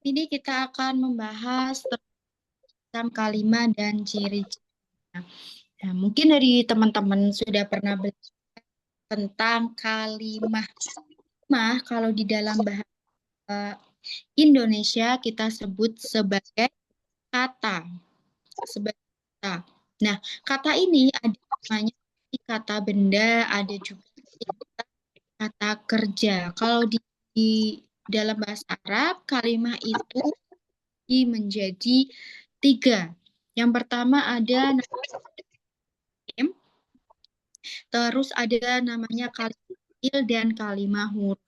Ini kita akan membahas tentang kalimat dan ciri-cirinya. Nah, mungkin dari teman-teman sudah pernah belajar tentang kalimat. Kalau di dalam bahasa Indonesia kita sebut sebagai kata. Sebagai kata. Nah, kata ini ada namanya kata benda, ada juga kata kerja. Kalau di dalam bahasa Arab, kalimat itu menjadi 3. Yang pertama ada nama, terus ada namanya kalimat fi'il dan kalimat huruf.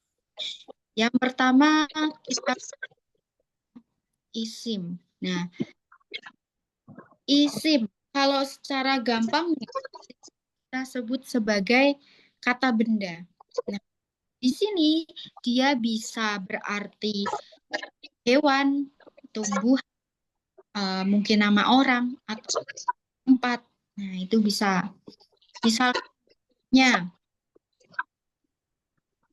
Yang pertama kita isim. Nah, isim kalau secara gampang kita sebut sebagai kata benda. Nah, di sini dia bisa berarti hewan, tumbuhan, mungkin nama orang atau tempat. Nah, itu bisa. Misalnya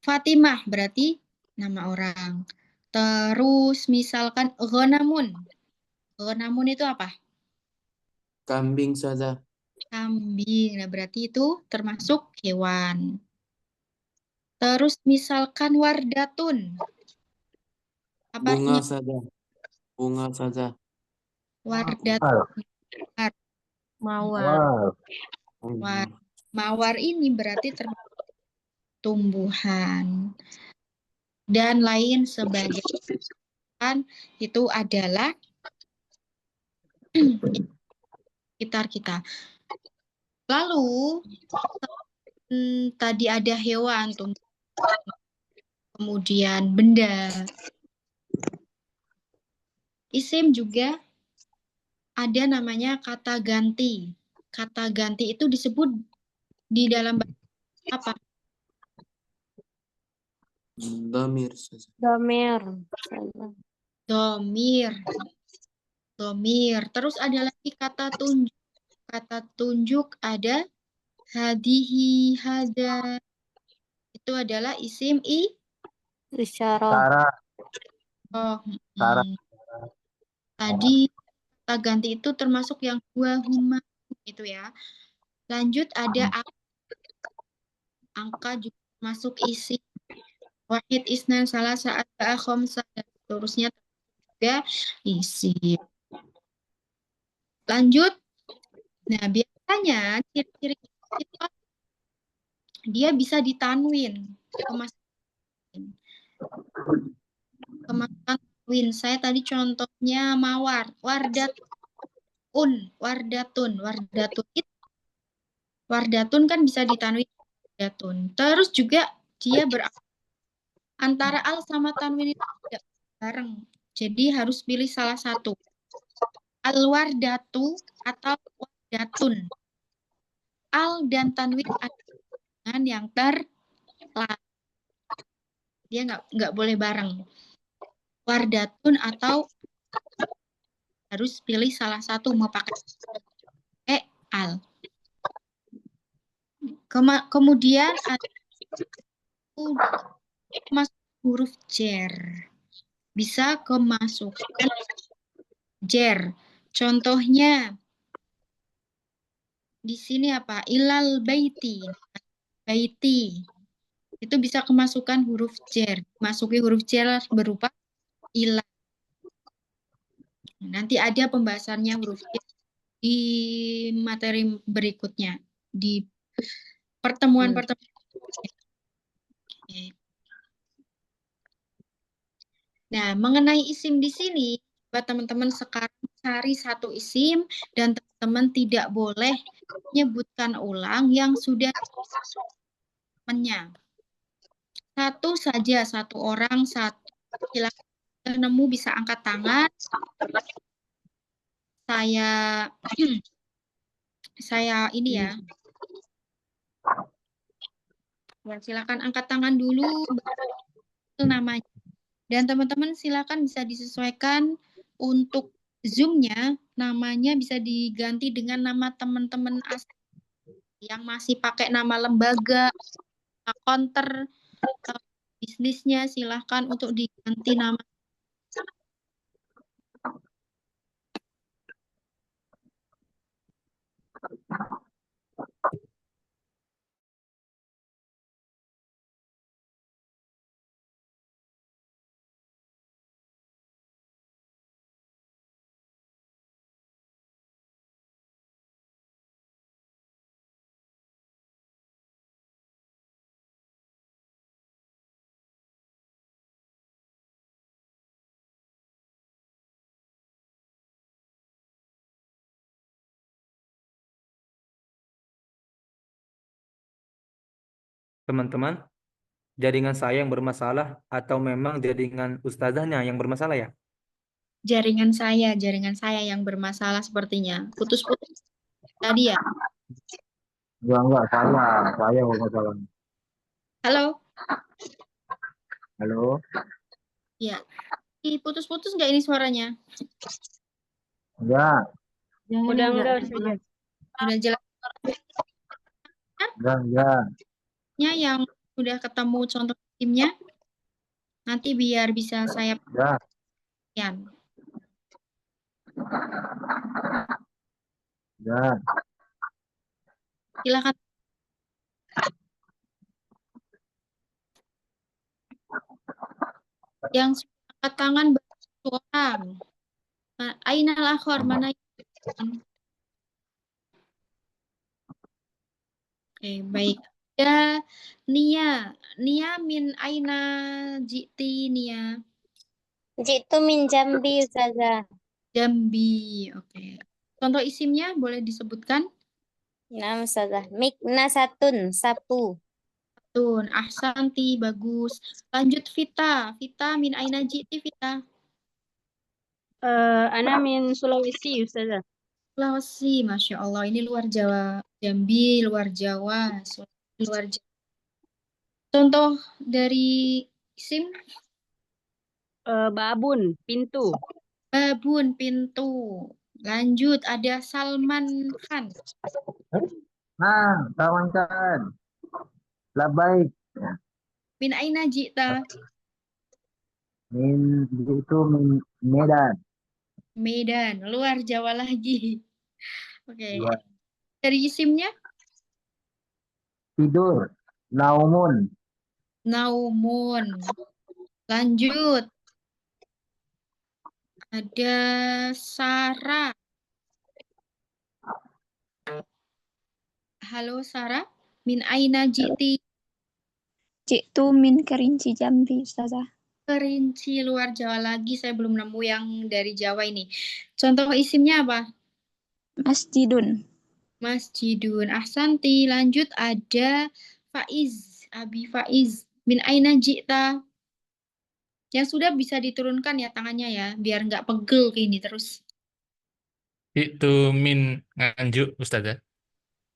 Fatimah berarti nama orang. Terus misalkan Ghonamun. Ghonamun itu apa? Kambing saja. Kambing. Nah, berarti itu termasuk hewan. Terus misalkan Wardatun. Apa Bunga artinya saja. Bunga saja. Wardatun? Mawar. Mawar ini berarti termasuk tumbuhan. Dan lain sebagainya. Itu adalah sekitar kita. Lalu tadi ada hewan, kemudian benda. Isim juga ada namanya kata ganti. Kata ganti itu disebut di dalam bahasa apa? Damir saja. Domir. Domir. Domir. Terus ada lagi kata tunjuk. Kata tunjuk ada hadihi, hada. Itu adalah isim Isyarah. Sarah. oh, Sarah. Tadi kata ganti itu termasuk yang dua huma gitu ya. Lanjut ada angka juga masuk isi. Wahid, isnan, salah, saat, khamsah, dan seterusnya juga isi. Lanjut. Nah, biasanya ciri-ciri itu dia bisa ditanwin. Kemasukan tanwin. Saya tadi contohnya mawar. Wardatun. Wardatun kan bisa ditanwin. Wardatun. Terus juga dia antara al sama tanwin itu tidak bareng. Jadi harus pilih salah satu. Al-wardatu atau wardatun. Al dan tanwin ada yang terlarang. Dia nggak boleh bareng. Wardatun atau harus pilih salah satu mau pakai al. Kemudian ada masuk huruf jer. Bisa kemasukan jer. Contohnya di sini apa? Ilal baiti. Baiti. Itu bisa kemasukan huruf jer. Masuki huruf jer berupa ilal. Nanti ada pembahasannya huruf jer di materi berikutnya. Di pertemuan-pertemuan. Nah, mengenai isim di sini, buat teman-teman sekarang cari satu isim dan teman-teman tidak boleh menyebutkan ulang yang sudah temannya. Satu saja, satu orang, satu. Silakan nemu bisa angkat tangan. Saya ini ya. Ya, silakan angkat tangan dulu namanya. Dan teman-teman silakan bisa disesuaikan untuk Zoom-nya, namanya bisa diganti dengan nama teman-teman asli yang masih pakai nama lembaga, counter, bisnisnya silahkan untuk diganti nama Teman-teman, jaringan saya yang bermasalah atau memang jaringan ustazahnya yang bermasalah ya? Jaringan saya yang bermasalah sepertinya. Putus-putus tadi ya. Enggak, saya masalah. Halo? Halo, Ya. Putus-putus nggak ini suaranya? enggak, Udah enggak Ustazah. Udah jelas enggak. yang sudah ketemu contoh timnya? Nanti biar bisa saya Enggak, perhatikan. enggak. Silakan. Yang sudah angkat tangan baru satu orang. Ainal akhor, mana yang... Oke, baik. Ya, Nia. Nia min aina jiti Nia. Jitu min Jambi Ustazah. Jambi. Oke. Contoh isimnya boleh disebutkan? Nah Ustazah. Miknasatun, sapu. Tun, ahsanti, bagus. Lanjut Vita. Vita min aina jiti Vita. Ana min Sulawesi, Ustazah. Sulawesi, Masya Allah. Ini luar Jawa. Jambi, luar Jawa. Sulawesi, luar Jawa. Contoh dari isim, Babun, pintu. babun, pintu. Lanjut, ada Salman Khan. Nah, kawan-kawan. Labaik. Min aina jita. Itu min Medan. Medan, luar Jawa lagi. Oke. Iya. Dari isimnya, Tidur. Naumun. Naumun. Lanjut, ada Sarah. Halo Sarah, min aina jiti. Jitu min Kerinci Jambi, Ustazah. Kerinci, luar Jawa lagi. Saya belum nemu yang dari Jawa ini. Contoh isimnya apa? Masjidun. Masjidun. Ahsanti. Lanjut ada Faiz. Abi Faiz. Min aina jita. Yang sudah bisa diturunkan ya tangannya ya. Biar nggak pegel kayak ini terus. Itu min Nganjuk, Ustazah.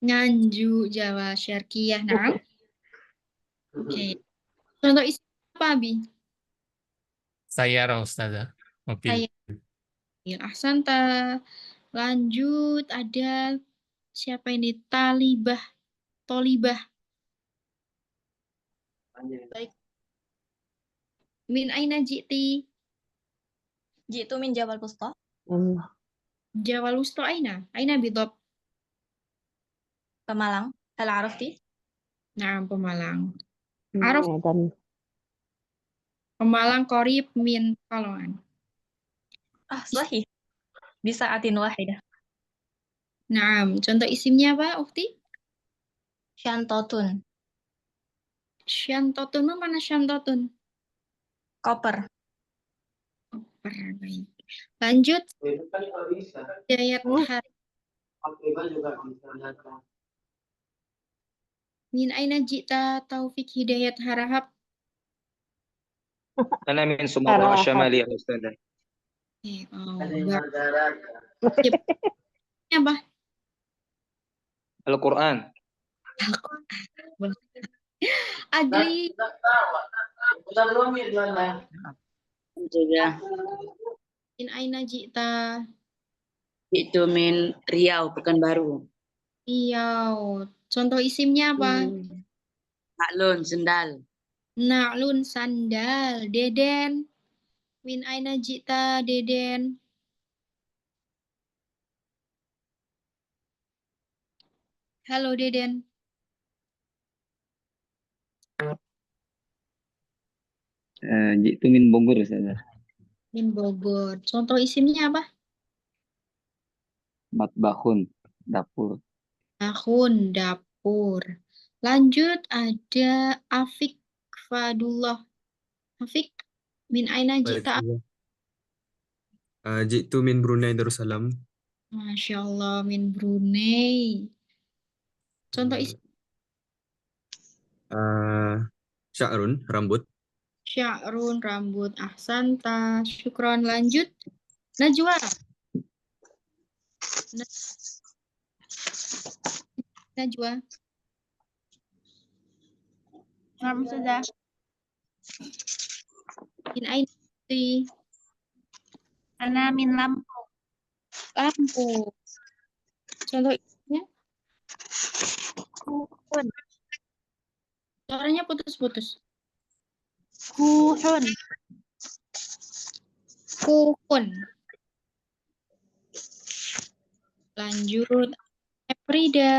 Nganjuk, Jawa Syarkiyah. Nah. Oke. Contoh isim apa, Abi? Sayara, Ustazah. Mobil. Ahsanta. Lanjut ada siapa ini? Tolibah. Baik. Min aina jiti? Jitu min Jabal Wusta. Jawal wusta aina? Aina bidob? Pemalang. Hal arafti? Nah, Pemalang. Araf Pemalang korib min Kalongan. Sahih. Bisa atin wahidah. Nah, contoh isimnya apa, Ukti? Syantotun. Syantotun, mana Syantotun? Koper. Baik. Lanjut, Hidayat Harahap. Min aina jita Taufik Hidayat Harahap? أنا من سوماليا الشمالية أستاذة. Apa? القرآن. Adli. Min aina jita? Itu min Riau, Pekanbaru. Riau. Contoh isimnya apa? Naklun, sendal. Na'lun, sandal. Deden. Min aina jita, Deden? Halo Deden. Jitu min Bogor Ustazah. Min Bogor. Contoh isimnya apa? Matbahun, dapur. Tahun, dapur. Lanjut ada Afik Fadullah. Afik, min aina Baik, jita? Ustazah. Jitu min Brunei Darussalam. Masya Allah, min Brunei. Contoh isim Sya'run, rambut. Sya'run, rambut. Ahsanta, syukron. Lanjut. Najwa. Najwa. Naam Ustazah. Min aina jiti? Ana min Lampung. Lampu. Contoh isimnya? Kuhun. Suaranya putus-putus. Kuhun. Kuhun. Lanjut. Seprida.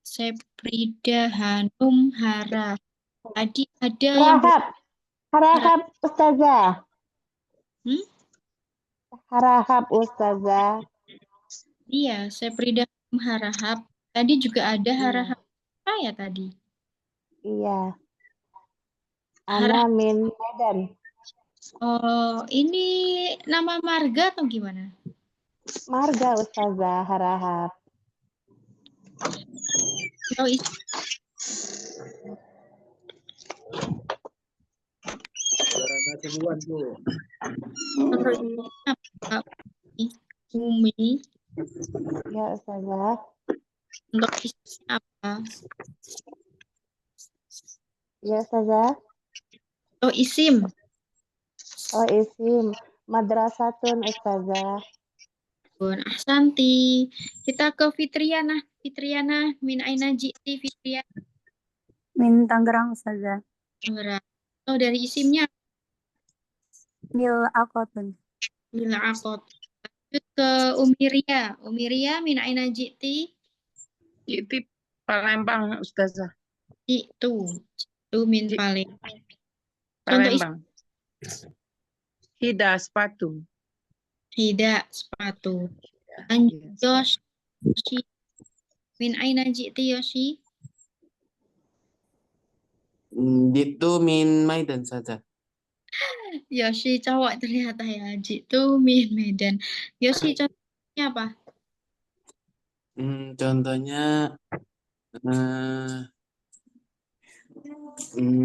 Seprida Hanum Hara. Tadi ada yang Harahap Ustazah. Hmm? Harahap Ustazah. Iya, Seprida Hanum Harahap. Tadi juga ada Harahap. Apa ya tadi? Iya. Harahap. Ana min Medan. Oh, ini nama marga atau gimana? Marga Ustazah, Harahap. Oh, Umi. Ya Ustazah. Untuk isimnya apa? Ya Ustazah. Oh, isim. Oh isim. Madrasatun Ustazah. Ahsanti. Kita ke Fitriana. Fitriana, min aina ji'ti Fitriana. Min Tangerang Ustazah. Tangerang. Oh, dari isimnya Mil Akotun. Mila Akot. Lanjut ke Umiria. Umiria, min aina ji'ti? Jitu Palembang Ustazah. Itu min Palembang. Contoh isim. Palembang. Hida sepatu. Tidak, sepatu. Lanjut Yoshi. Min aina ji'ti Yoshi? Jitu min Maidan saja. Yoshi cowok ternyata ya. Jitu min Medan. Yoshi contohnya apa?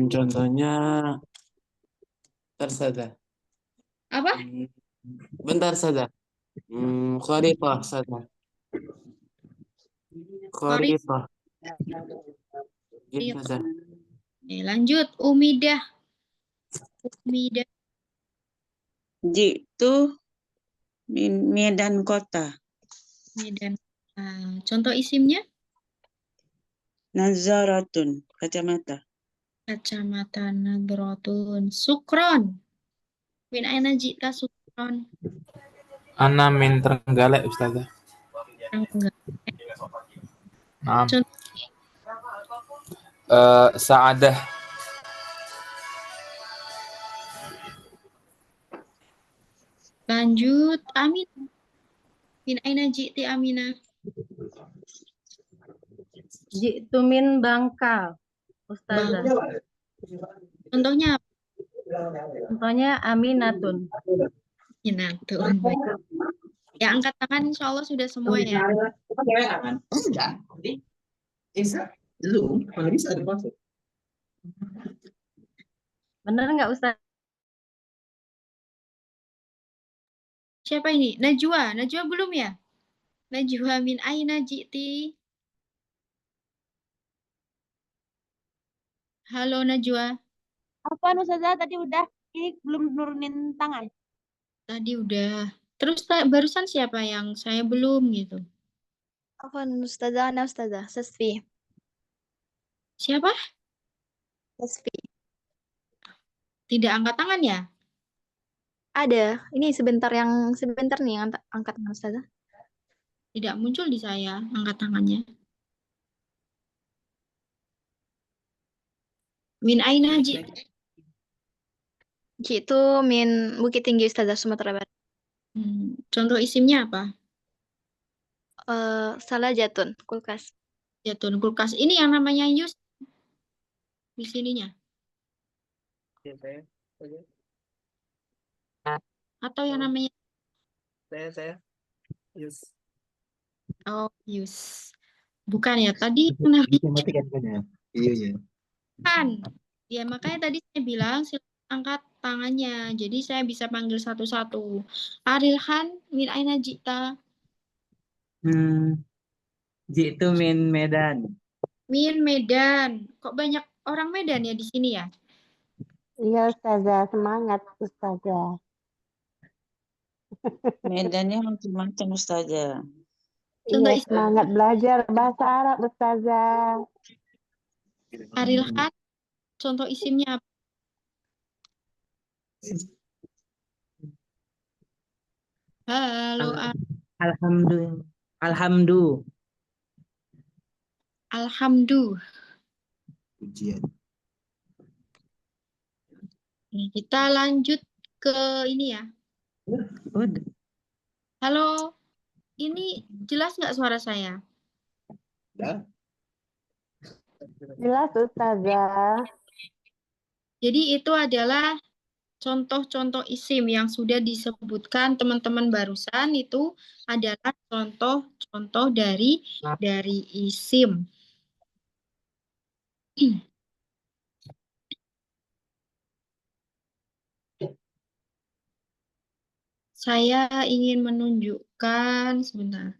Contohnya bentar saja. Apa? Bentar saja. Kharifah saja. Kharifah. Gitu saja. Oke, lanjut Umidah. Umidah. Jitu min Medan Kota. Medan. Contoh isimnya? Nazaratun, kacamata. Kacamata Nadrotun. Sukron. Min aina ji'ta Sukron? Ana min Trenggalek Ustazah. Enggak. Naam. Contoh Sa'adah. lanjut Amin. Min aina ji'ti Aminah? Jitu min Bangka, Ustazah. Contohnya apa? Contohnya Aminatun. Aminatun. Ya, angkat tangan insya Allah sudah semua ya. Benar nggak Ustaz? Siapa ini? Najwa. Najwa belum ya? Najwa min aina ji'ti? Halo Najwa. Apa Ustazah tadi udah? Ini belum nurunin tangan. Tadi udah. Terus barusan siapa yang saya belum gitu? Apa Ustazah? Ana Ustazah. Sesfi. Siapa? Sesfi. Tidak angkat tangan ya? Ada. Ini sebentar nih yang angkat tangan Ustazah. Tidak muncul di saya angkat tangannya. Min aina ji? Jitu min Bukit Tinggi Ustazah, Sumatera Barat. Contoh isimnya apa? Salah Jatun, kulkas. Jatun, kulkas. Ini yang namanya Yus di sininya. Atau yang namanya Saya. Yes. oh Yus. Bukan ya, tadi yang namanya Matikan kan ya? Iya. kan. Ya, makanya tadi saya bilang silakan angkat tangannya. Jadi saya bisa panggil satu-satu. Arilhan, min aina jita? Jitu min Medan. Min Medan. Kok banyak orang Medan ya di sini ya? Iya Ustazah, semangat Ustazah. Medannya macam-macam Ustazah. Contoh Iya, isim semangat belajar bahasa Arab Ustazah. Arilhan, contoh isimnya apa? Halo, Alhamdulillah. Alhamdulillah. Ujian. Nih, kita lanjut ke ini ya. Halo, ini jelas nggak suara saya? Jelas Ustazah. Jadi itu adalah contoh-contoh isim yang sudah disebutkan teman-teman barusan, itu adalah contoh-contoh dari isim. Saya ingin menunjukkan sebentar.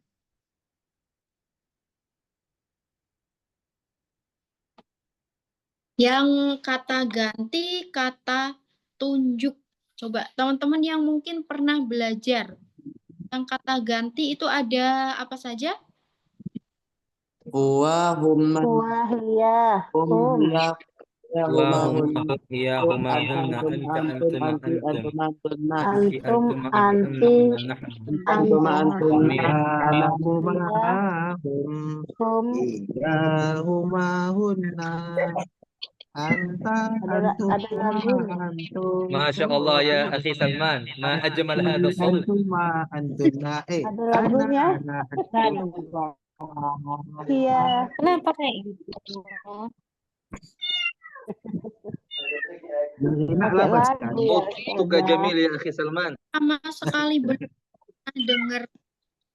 Yang kata ganti, kata tunjuk. Coba teman-teman yang mungkin pernah belajar. Yang kata ganti itu ada apa saja? Huwa, humma, Wah, iya. ya, Wa huma, hum hunna. hiya huma hunna anta antuma antum. antuna. Anti Antum, antuma anti, antunna nahnu. Antuma, antuna. Iya. Anahuma hum. iya huma hunna anta antum Ada lagunya. antum Masya Allah ya akhi Salman. Ma ajmal hadha saut. antuma antuna Ada lagunya. Iya. Kenapa kayak gitu? Pakai lagu ya Tuka Ustazah. jamil ya akhi Salman. Sama sekali belum pernah dengar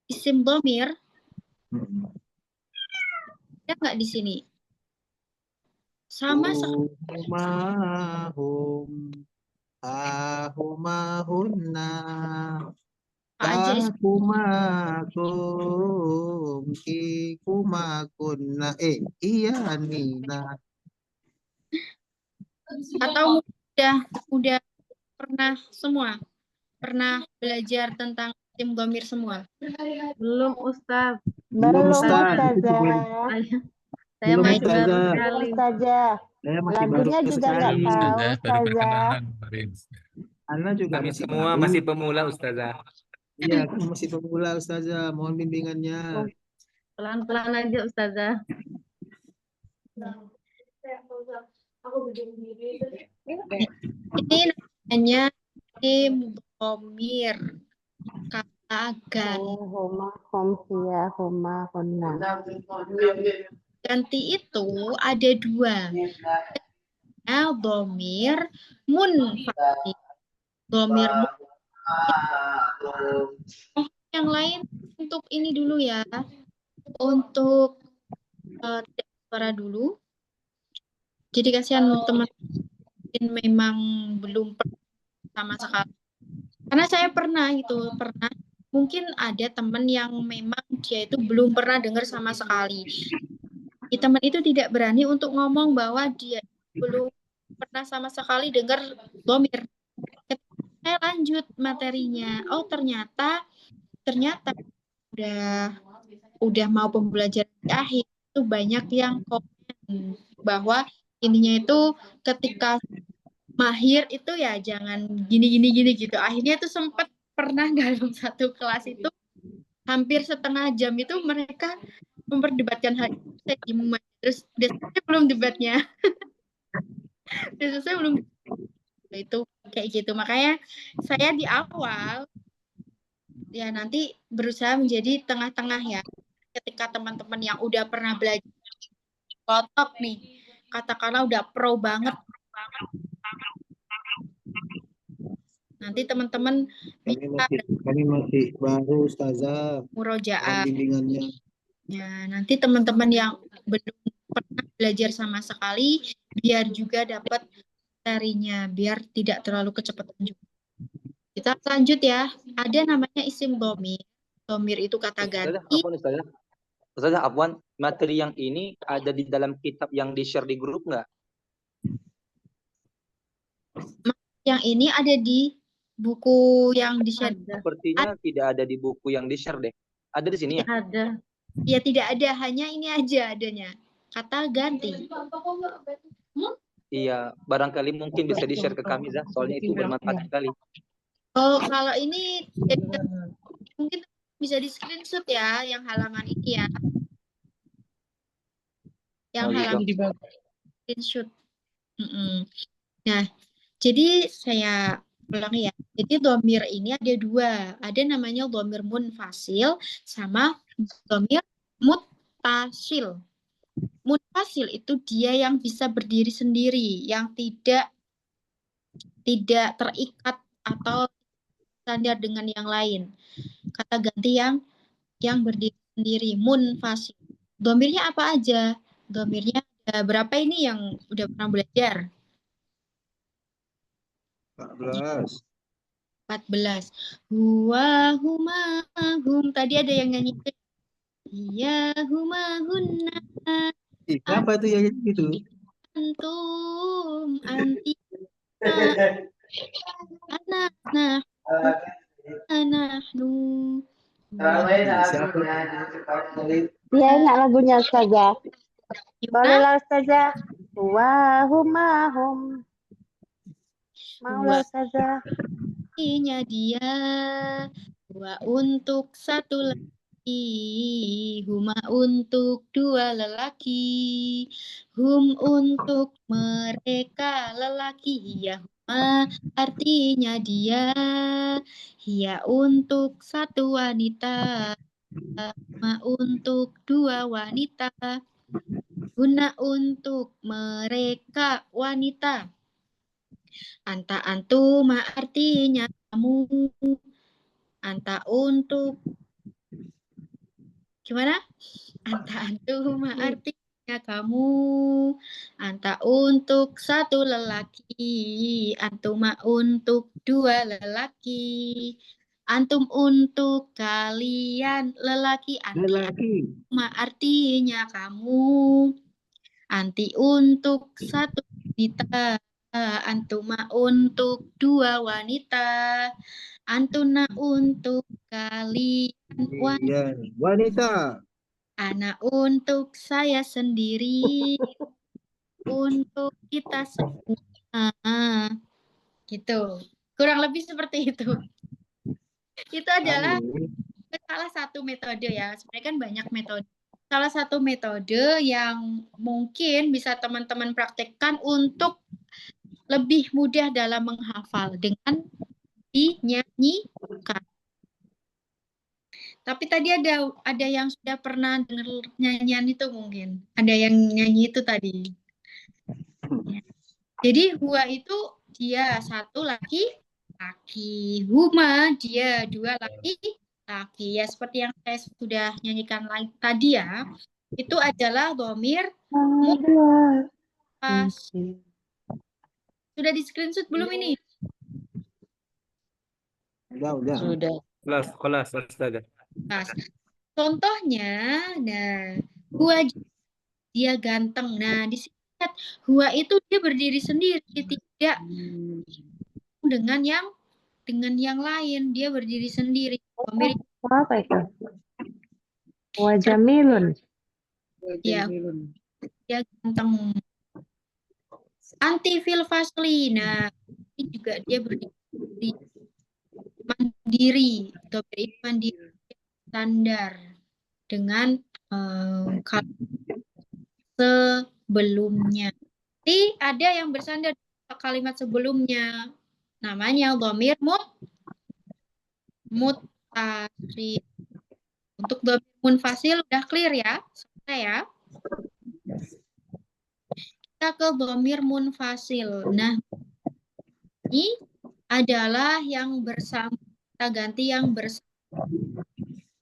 isim dhamir. Ada nggak di sini? Sama sekali. humahum ahumahunna Apa aja isim tahumakum kikumakunna iya nina atau udah pernah semua? Pernah belajar tentang isim dhamir semua? Belum Ustaz. Belum Ustaz. Ustazah. Saya Belum, masih baru Ustazah. sekali. Ustazah. Saya masih baru Lagunya juga nggak sekali. tahu Ustazah. Ana juga Kami masih semua baru. masih pemula Ustazah. Iya, kamu masih pemula Ustazah. Mohon bimbingannya. Pelan-pelan aja Ustazah. Ini namanya isim dhamir. Kata ganti. Huma, hum, hiya, huma, hunna. Ganti itu ada dua. Dhamir munfasil. Dhamir yang lain untuk ini dulu ya. Untuk suara dulu. Jadi kasihan teman-teman memang belum pernah sama sekali. Karena saya pernah mungkin ada teman yang memang dia itu belum pernah dengar sama sekali. Teman itu tidak berani untuk ngomong bahwa dia belum pernah sama sekali dengar dhamir. Saya lanjut materinya. Oh, ternyata udah mau pembelajaran di akhir itu banyak yang komen bahwa ininya itu ketika mahir itu ya jangan gini gitu. Akhirnya itu sempat pernah dalam satu kelas itu hampir setengah jam itu mereka memperdebatkan hal itu. Saya diem aja. Terus udah selesai belum debatnya? Udah selesai belum? Itu kayak gitu. Makanya saya di awal ya nanti berusaha menjadi tengah-tengah ya. Ketika teman-teman yang udah pernah belajar top nih, katakanlah udah pro banget, nanti teman-teman Kami masih baru Ustazah mohon murojaah. bimbingannya. Ya, nanti teman-teman yang belum pernah belajar sama sekali, biar juga dapat materinya, biar tidak terlalu kecepatan juga. Kita lanjut ya. Ada namanya isim dhamir. Dhamir itu kata Ustazah, ganti. Afwan Ustazah. Ustazah, Afwan, materi yang ini ada di dalam kitab yang di-share di grup nggak? Yang ini ada di buku yang di-share. Ada. Sepertinya tidak ada di buku yang di-share deh. Ada di sini ya? Ada. Ya tidak ada, hanya ini aja adanya. Kata ganti. Iya, barangkali mungkin bisa di-share ke kami, Zah. Soalnya itu bermanfaat sekali. Oh, kalau ini mungkin bisa di screenshot ya, yang halaman ini ya. Yang Oh, gitu. halaman screenshot. Nah, jadi saya ulang ya. Jadi dhamir ini ada dua. Ada namanya dhamir munfasil sama dhamir muttasil. Munfasil itu dia yang bisa berdiri sendiri, yang tidak terikat atau standar dengan yang lain. Kata ganti yang berdiri sendiri, munfasil. Dhamirnya apa aja? Dhamirnya ada berapa ini yang udah pernah belajar? 14. 14. Huwa huma hum. Tadi ada yang nyanyi. Ya huma hunna. Siapa tuh yang gitu? Antum anti anahnu. Siapa? Dia ingat lagunya Ustazah. Bolehlah Ustazah. Wahumahum. Maulah Ustazah. Artinya dia. Wa untuk satu lelaki. Huma untuk dua lelaki. Hum untuk mereka lelaki. Ya huma artinya dia. Hia untuk satu wanita. Huma untuk dua wanita. Guna untuk mereka wanita. Anta antuma artinya kamu. Anta untuk gimana? Anta antuma artinya kamu. Anta untuk satu lelaki. Antuma untuk dua lelaki. Antum untuk kalian lelaki. Lelaki. Antuma artinya kamu. Anti untuk satu wanita. Antuma untuk dua wanita. Antuna untuk kalian wanita. Iya, wanita. Ana untuk saya sendiri. Untuk kita semua. Gitu. Kurang lebih seperti itu. Itu adalah salah satu metode ya. Sebenarnya kan banyak metode. Salah satu metode yang mungkin bisa teman-teman praktekkan untuk lebih mudah dalam menghafal dengan dinyanyikan. Tapi tadi ada yang sudah pernah dengar nyanyian itu mungkin. Ada yang nyanyi itu tadi. Jadi huwa itu dia satu laki. Huma dia dua laki. Ya seperti yang saya sudah nyanyikan tadi ya. Itu adalah dhamir munfasil. Sudah di screenshot belum ini? Udah. Sudah. Kelas, Ustazah. Nah, contohnya, huwa dia ganteng. Nah, di sini lihat huwa itu dia berdiri sendiri, tidak dengan yang lain, dia berdiri sendiri. Apa itu? Wajamilun. Ya, dia ganteng. Anti fil fasli. Nah, ini juga dia berdiri mandiri. Mandiri. bersandar dengan kalimat sebelumnya. Jadi ada yang bersandar di kalimat sebelumnya. Namanya dhamir muttasil. Untuk dhamir munfasil udah clear ya? Selesai ya? Kita ke dhamir munfasil. Nah, ini adalah yang bersama. Kita ganti yang bersama.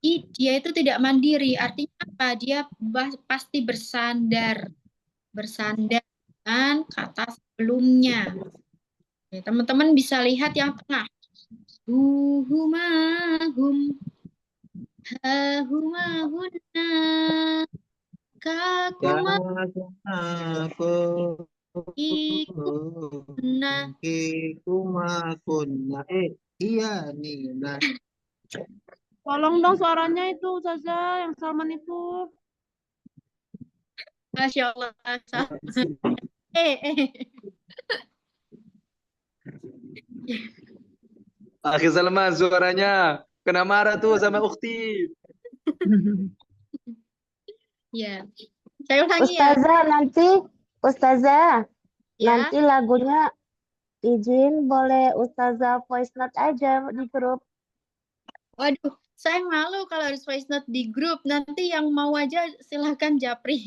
Dia itu tidak mandiri. Artinya apa? Dia pasti bersandar. Bersandar dengan kata sebelumnya. Teman-teman bisa lihat yang tengah. Humahum. Hahumahunna. Kakuma. Ikunna. Kikumakunna. Iya nih. Nah. Tolong dong suaranya itu Ustazah yang Salman itu. Masya Allah. Akhi Salman suaranya kena marah tuh sama Ukti. Ya. Saya ulangi ya. Ustazah, Ya. nanti lagunya izin boleh Ustazah voice note aja di grup. Waduh, saya malu kalau harus voice note di grup. Nanti yang mau aja silahkan japri.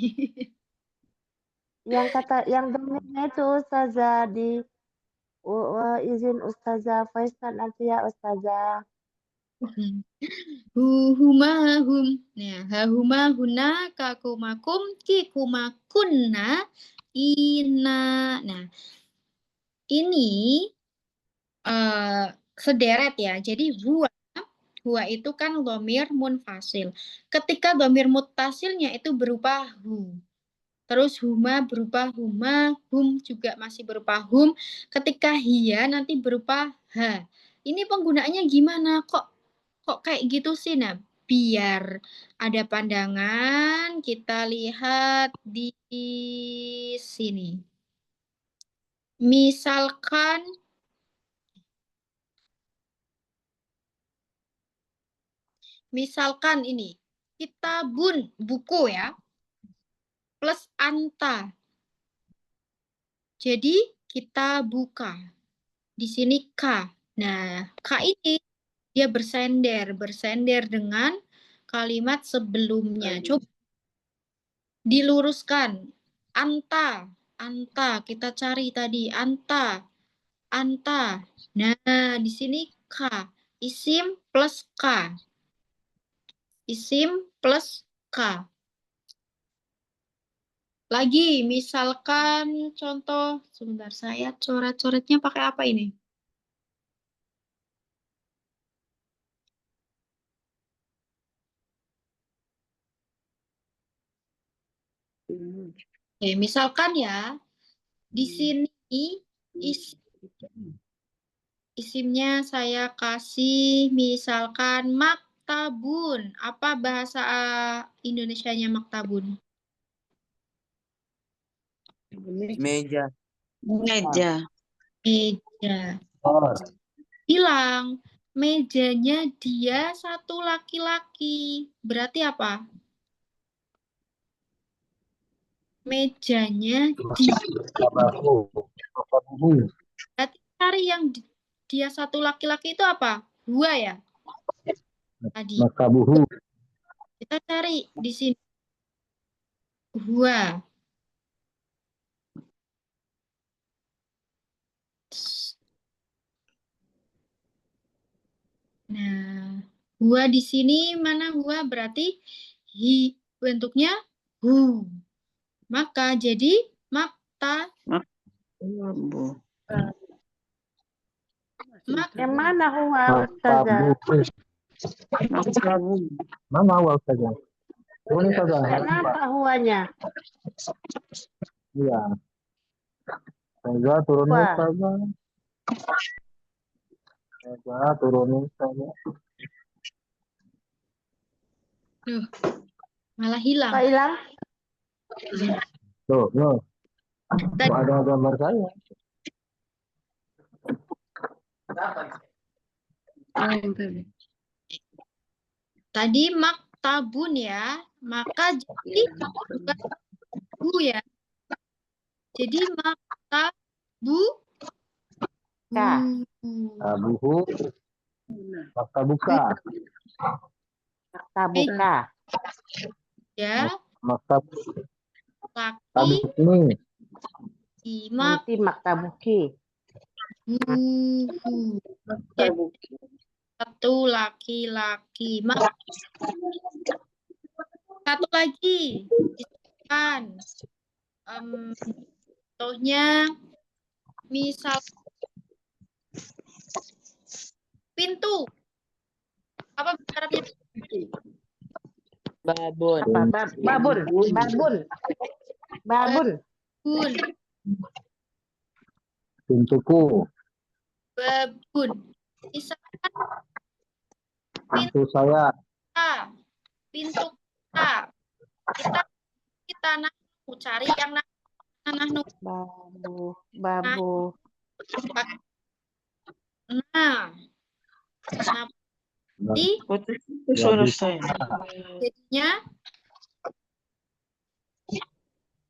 Yang dengernya itu Ustazah di izin Ustazah voice note nanti ya Ustazah. Humahum. Nah, hahumahuna kakumakum kikumakunna ina. Nah, ini sederet ya. Jadi huwa itu kan dhamir munfasil. Ketika dhamir muttasilnya itu berupa hu. Terus huma berupa huma, hum juga masih berupa hum. Ketika hiya nanti berupa ha. Ini penggunaannya gimana? Kok kayak gitu sih? Nah, biar ada pandangan, kita lihat di sini. Misalkan ini, kitabun, buku ya, plus anta. Jadi kita buka. Di sini ka. Nah, ka ini dia bersender dengan kalimat sebelumnya. Coba diluruskan. Anta, kita cari tadi anta. Nah, di sini ka. Isim plus ka. Isim plus ka. Lagi, misalkan contoh, sebentar saya coret-coretnya pakai apa ini? Oke, misalkan ya, di sini isimnya saya kasih misalkan maktabun. Apa bahasa Indonesianya maktabun? Meja. Meja. Bilang, mejanya dia satu laki-laki. Berarti apa? Mejanya dia. Berarti cari yang dia satu laki-laki itu apa? Huwa ya? Tadi. Kita cari di sini. Huwa. Nah, huwa di sini mana huwa berarti bentuknya hu. Maka jadi Yang mana huwa Ustazah? Mana huwa Ustazah? Kenapa huwanya? Iya. Ustazah turunin Ustazah. Ustazah turunin Ustazah. malah hilang. Kok hilang? Tuh. Kok ada gambar saya? Tadi maktabun ya. Maka jadi bu ya. Jadi maktabu. Buhu. Maktabuka. Maktabuka. Ya. Maktab. Laki. Tabukni. Nanti maktabuki. Buhu. Jadi, satu laki-laki. Satu lagi. Disebutkan. Contohnya, misal pintu. Apa Arabnya? Babon. Babun. Babun. Pintuku. Babun. Misalkan Pintu saya. pintu kita nahnu, cari yang nahnu. Babu. Nah, Suara saya. jadinya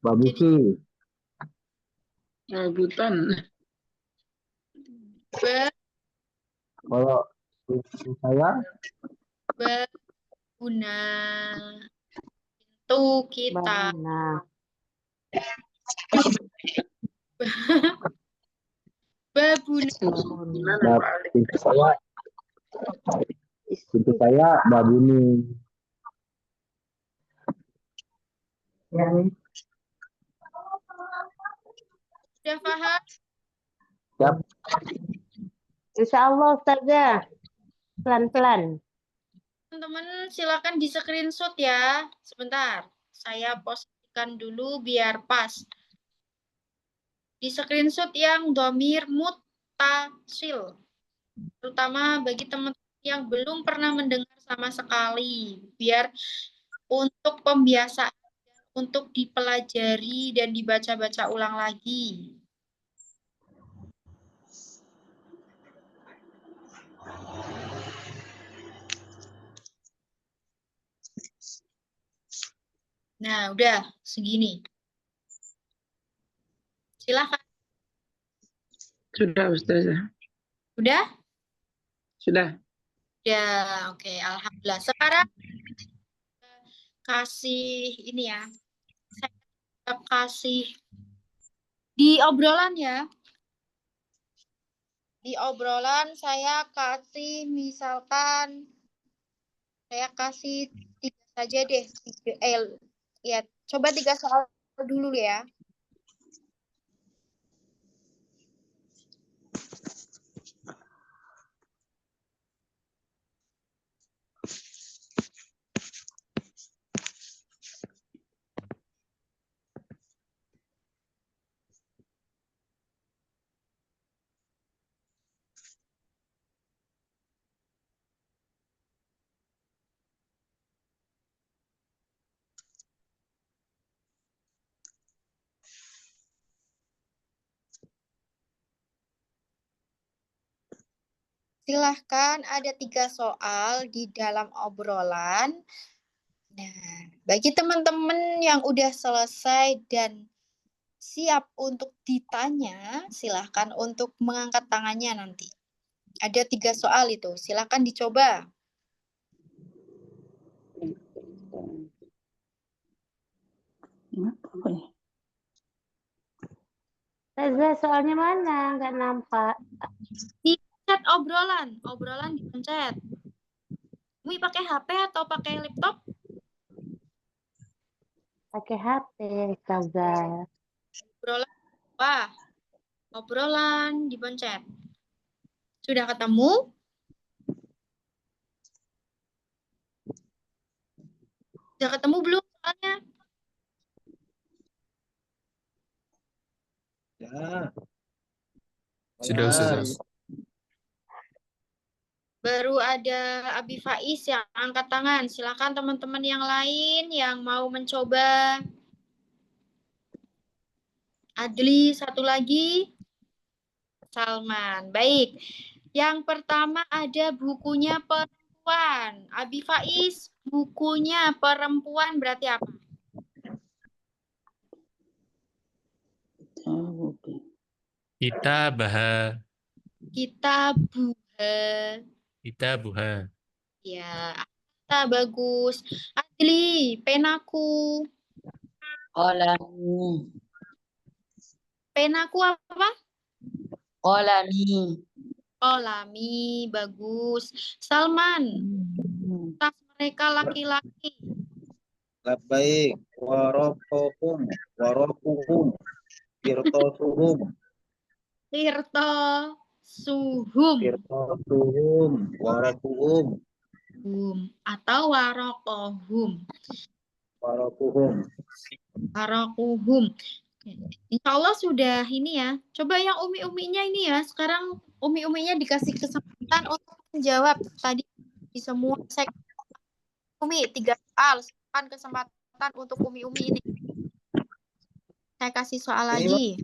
Babuki. Rebutan. Kalau pintu saya. Baguna. Pintu kita. Babuna. Pintu saya. Pintu saya babuni. Sudah paham? Siap. Insya Allah Ustazah. Pelan-pelan. Teman-teman silakan di screenshot ya. Sebentar, saya posisikan dulu biar pas. Di screenshot yang dhamir muttasil. Terutama bagi teman-teman yang belum pernah mendengar sama sekali. Biar untuk pembiasaan, untuk dipelajari dan dibaca-baca ulang lagi. Nah, udah segini. Silakan. Sudah, Ustazah. Udah? Sudah. Ya, oke. Alhamdulillah. Sekarang kasih ini ya. Saya kasih di obrolan ya. Di obrolan saya kasih misalkan saya kasih 3 saja deh. Ya, coba 3 soal dulu ya. Silahkan, ada 3 soal di dalam obrolan. Nah, bagi teman-teman yang udah selesai dan siap untuk ditanya, silahkan untuk mengangkat tangannya nanti. Ada 3 soal itu, silahkan dicoba. Ustazah, soalnya mana? Nggak nampak. Dipencet obrolan dipencet. Umi pakai HP atau pakai laptop? Pakai HP, Ustazah. Obrolan dipencet. Sudah ketemu? Sudah ketemu belum soalnya? Ya. Sudah, Ustazah. Baru ada Abi Faiz yang angkat tangan. Silakan teman-teman yang lain yang mau mencoba. Adli, satu lagi. Salman. Baik. Yang pertama ada bukunya perempuan. perempuan. Abi Faiz, bukunya perempuan berarti apa? Kitabaha. Kitabuha. Kitabuha. Ya, Atta bagus. Adli, penaku. Qalami. Penaku apa? Qalami. Kolami, bagus. Salman, tas mereka laki-laki. Labbaik. Warokokum. Warokuhum. Kirtosuhum. Tirto, suhum. Kirtosuhum. Warakuhum. Atau warokohum. Warokuhum. Warokuhum. Insya Allah sudah ini ya. Coba yang umi-uminya ini ya. Sekarang umi-uminya dikasih kesempatan untuk menjawab tadi di semua segmen. Umi 3 soal. Silakan kesempatan untuk umi-umi ini. Saya kasih soal lagi.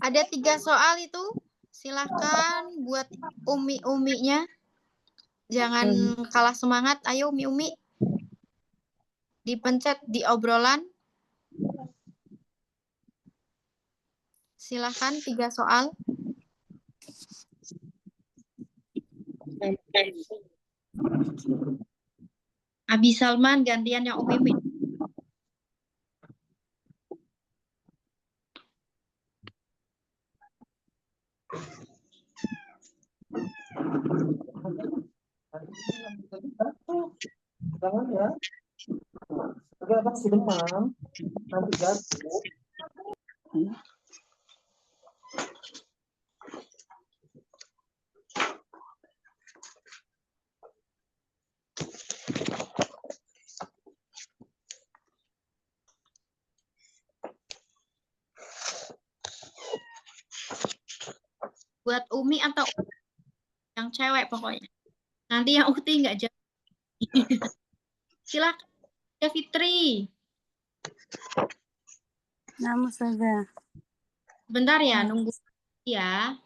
Ada 3 soal itu. Silahkan buat umi-uminya. Jangan kalah semangat. Ayo umi-umi. Dipencet di obrolan. Silahkan 3 soal. Abi Salman gantian yang umi-umi. Jangan ya. Agak masih demam. Nanti jatuh. Buat umi atau yang cewek pokoknya. Nanti yang Ukti nggak jawab. Silakan. Ya Fitri. Nama Ustazah. Bentar ya, nunggu ya.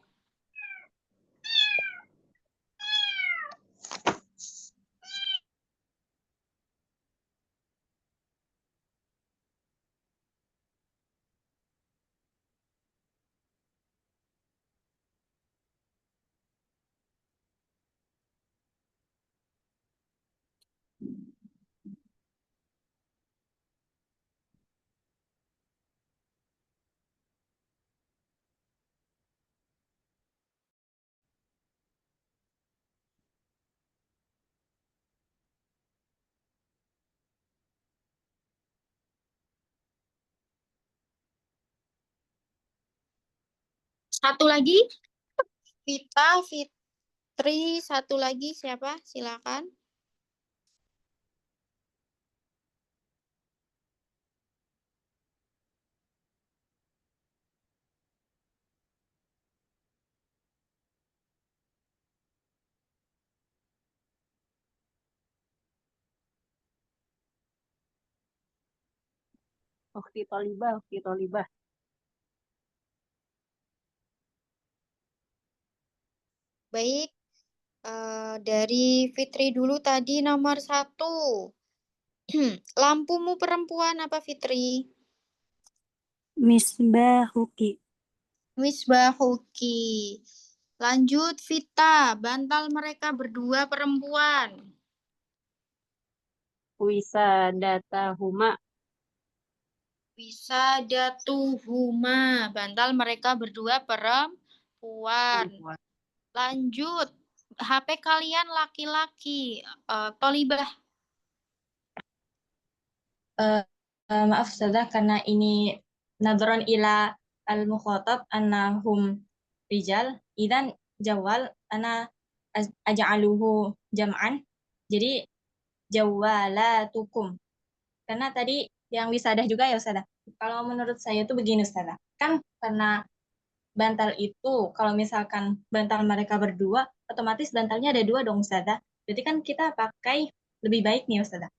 Satu lagi. Vita, Fitri, satu lagi siapa? Silakan. Ukti Tolibah, Ukti Tolibah. Baik. Dari Fitri dulu tadi nomor 1. Lampumu perempuan apa Fitri? Misbahuki. Misbahuki. Lanjut Vita, bantal mereka berdua perempuan. Wisadatahuma. Wisadatuhuma, bantal mereka berdua perempuan. Lanjut HP kalian laki-laki. Tolibah. Maaf Ustazah, karena ini nadron ila al-mukhatab annahum rijal, idan jawal ana aj'aluhu jam'an. Jadi jawalatukum. Karena tadi yang wisadah juga ya Ustazah. Kalau menurut saya tuh begini Ustazah. Kan karena bantal itu kalau misalkan bantal mereka berdua, otomatis bantalnya ada dua dong Ustazah. Berarti kan kita pakai lebih baik nih Ustazah.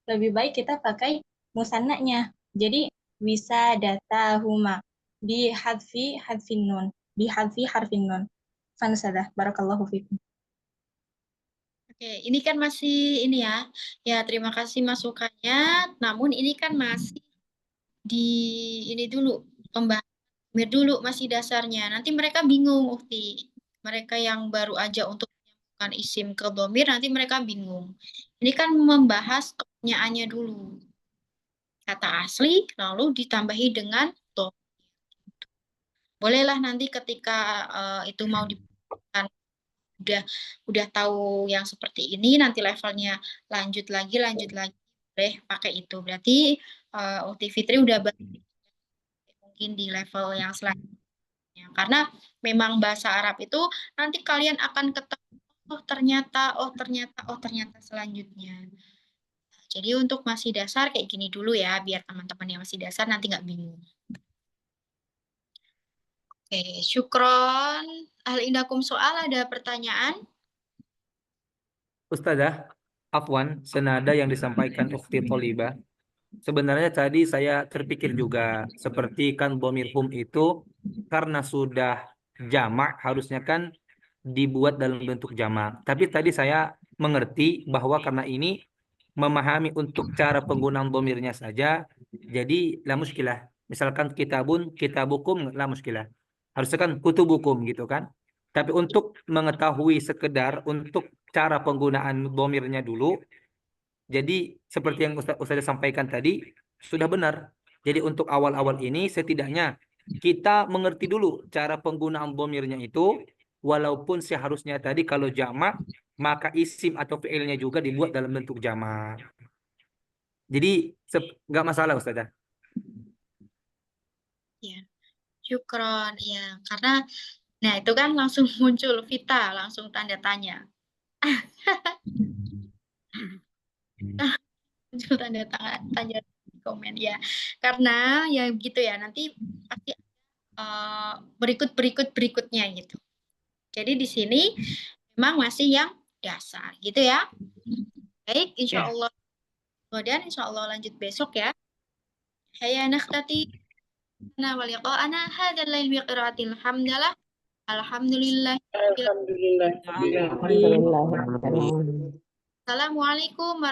Lebih baik kita pakai musannanya. Jadi wisadatahuma bi hadfin nun, bi hadfi harfin nun. Fan Ustazah, barakallahu fikum. Oke, ini kan masih ini ya. Ya, terima kasih masukannya. Namun ini kan masih di ini dulu pembahasan dulu masih dasarnya. Nanti mereka bingung, Ukti. Mereka yang baru aja untuk menyambungkan isim ke dhamir nanti mereka bingung. Ini kan membahas kepunyaannya dulu. Kata asli lalu ditambahi dengan dhamir. Bolehlah nanti ketika itu mau dibutuhkan udah tahu yang seperti ini, nanti levelnya lanjut lagi boleh pakai itu. Berarti Ukti Fitri udah mungkin di level yang selanjutnya, karena memang bahasa Arab itu nanti kalian akan ketemu ternyata selanjutnya. Jadi untuk masih dasar kayak gini dulu ya, biar teman-teman yang masih dasar nanti nggak bingung. Oke, syukron. Hal indakum soal, ada pertanyaan? Ustazah, afwan, senada yang disampaikan Ukhti Tholibah. Sebenarnya tadi saya terpikir juga, seperti kan dhamir hum itu karena sudah jamak harusnya kan dibuat dalam bentuk jamak. Tapi tadi saya mengerti bahwa karena ini memahami untuk cara penggunaan dhamirnya saja, jadi la muskilah. Misalkan kitabun, kitabukum, la muskilah. Harusnya kan kutubukum gitu kan. Tapi untuk mengetahui sekedar untuk cara penggunaan dhamirnya dulu, jadi seperti yang Ustaz sampaikan tadi, sudah benar. Jadi untuk awal-awal ini setidaknya kita mengerti dulu cara penggunaan dhamirnya itu, walaupun seharusnya tadi kalau jamak, maka isim atau fi'ilnya juga dibuat dalam bentuk jamak. Jadi nggak masalah Ustazah. Ya, syukron. Ya, karena nah itu kan langsung muncul Vita, langsung tanda tanya. Muncul tanda komen ya. Karena ya gitu ya, nanti pasti berikutnya gitu. Jadi di sini memang masih yang dasar gitu ya. Baik, insya Allah. Dan insya Allah lanjut besok ya. Hayya nakhtati ana wa liqa'ana hadzal lail bi qiraatil hamdalah. Alhamdulillah. Alhamdulillah. Alhamdulillah. Assalamualaikum warahmatullahi